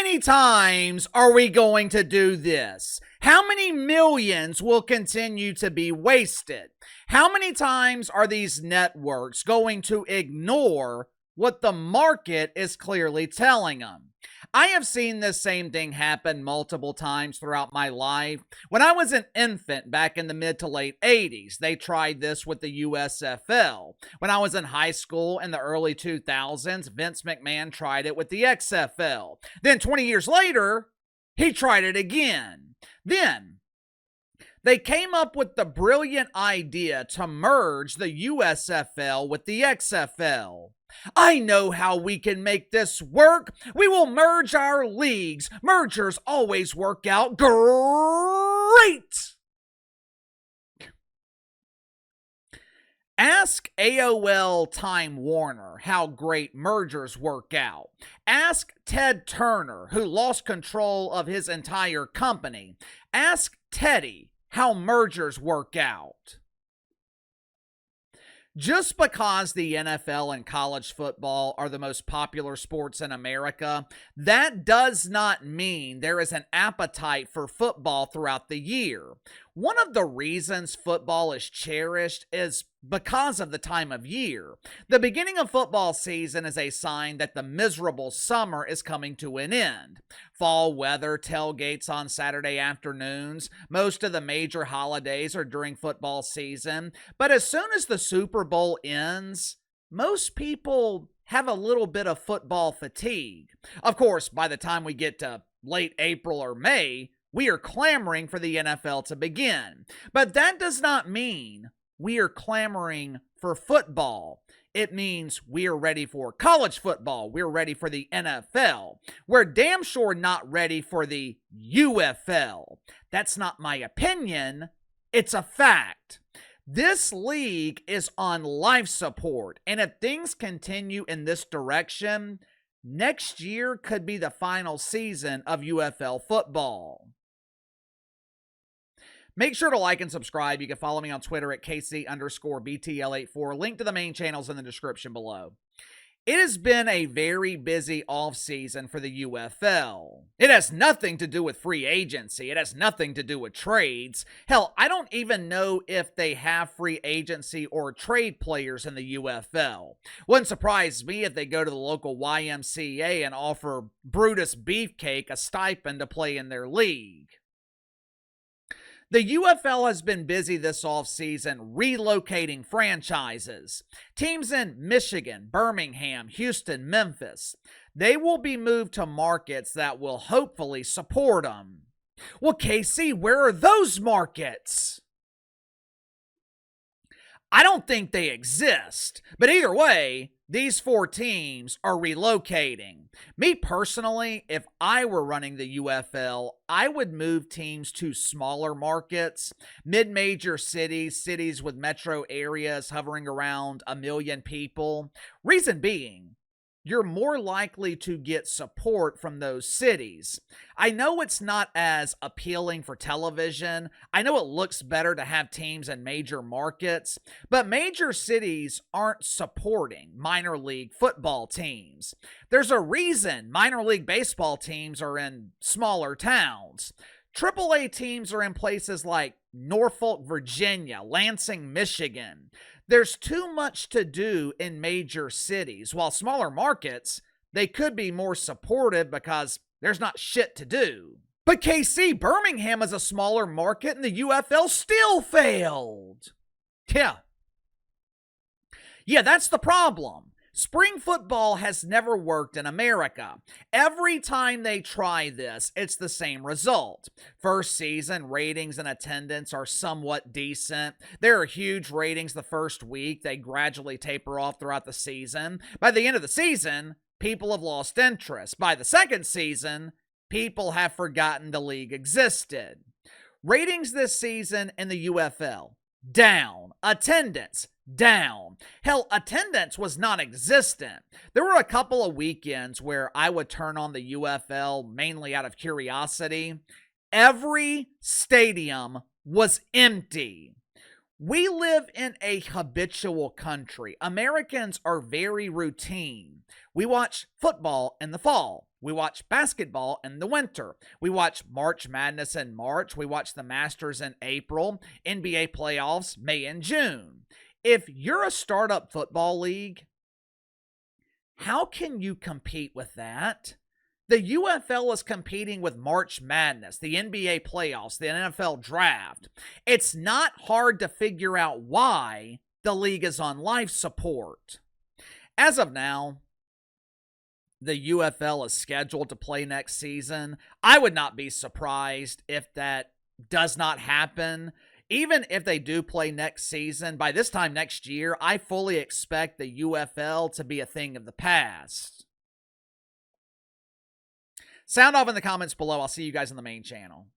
many times are we going to do this? How many millions will continue to be wasted? How many times are these networks going to ignore what the market is clearly telling them? I have seen this same thing happen multiple times throughout my life. When I was an infant back in the mid to late 80s, they tried this with the USFL. When I was in high school in the early 2000s, Vince McMahon tried it with the XFL. Then 20 years later, he tried it again. Then they came up with the brilliant idea to merge the USFL with the XFL. I know how we can make this work. We will merge our leagues. Mergers always work out great. Ask AOL Time Warner how great mergers work out. Ask Ted Turner, who lost control of his entire company. Ask Teddy how mergers work out. Just because the NFL and college football are the most popular sports in America, that does not mean there is an appetite for football throughout the year. One of the reasons football is cherished is because of the time of year. The beginning of football season is a sign that the miserable summer is coming to an end. Fall weather, tailgates on Saturday afternoons, most of the major holidays are during football season. But as soon as the Super Bowl ends, most people have a little bit of football fatigue. Of course, by the time we get to late April or May, we are clamoring for the NFL to begin. But that does not mean we are clamoring for football. It means we are ready for college football. We're ready for the NFL. We're damn sure not ready for the UFL. That's not my opinion. It's a fact. This league is on life support, and if things continue in this direction, next year could be the final season of UFL football. Make sure to like and subscribe. You can follow me on Twitter at KC_BTL84. Link to the main channels in the description below. It has been a very busy offseason for the UFL. It has nothing to do with free agency. It has nothing to do with trades. Hell, I don't even know if they have free agency or trade players in the UFL. Wouldn't surprise me if they go to the local YMCA and offer Brutus Beefcake a stipend to play in their league. The UFL has been busy this offseason relocating franchises. Teams in Michigan, Birmingham, Houston, Memphis, they will be moved to markets that will hopefully support them. Well, KC, where are those markets? I don't think they exist, but either way, these 4 teams are relocating. Me personally, if I were running the UFL, I would move teams to smaller markets, mid-major cities, cities with metro areas hovering around 1 million people. Reason being, you're more likely to get support from those cities. I know it's not as appealing for television. I know it looks better to have teams in major markets, but major cities aren't supporting minor league football teams. There's a reason minor league baseball teams are in smaller towns. AAA teams are in places like Norfolk, Virginia, Lansing, Michigan. There's too much to do in major cities, while smaller markets, they could be more supportive because there's not shit to do. But KC, Birmingham is a smaller market and the UFL still failed. Yeah, that's the problem. Spring football has never worked in America. Every time they try this, it's the same result. First season, ratings and attendance are somewhat decent. There are huge ratings the first week. They gradually taper off throughout the season. By the end of the season, people have lost interest. By the second season, people have forgotten the league existed. Ratings this season in the UFL, down. Attendance, down. Hell, attendance was non-existent. There were a couple of weekends where I would turn on the UFL mainly out of curiosity. Every stadium was empty. We live in a habitual country. Americans are very routine. We watch football in the fall. We watch basketball in the winter. We watch March Madness in March. We watch the Masters in April, NBA playoffs May and June. If you're a startup football league, how can you compete with that? The UFL is competing with March Madness, the NBA playoffs, the NFL draft. It's not hard to figure out why the league is on life support. As of now, the UFL is scheduled to play next season. I would not be surprised if that does not happen. Even if they do play next season, by this time next year, I fully expect the UFL to be a thing of the past. Sound off in the comments below. I'll see you guys on the main channel.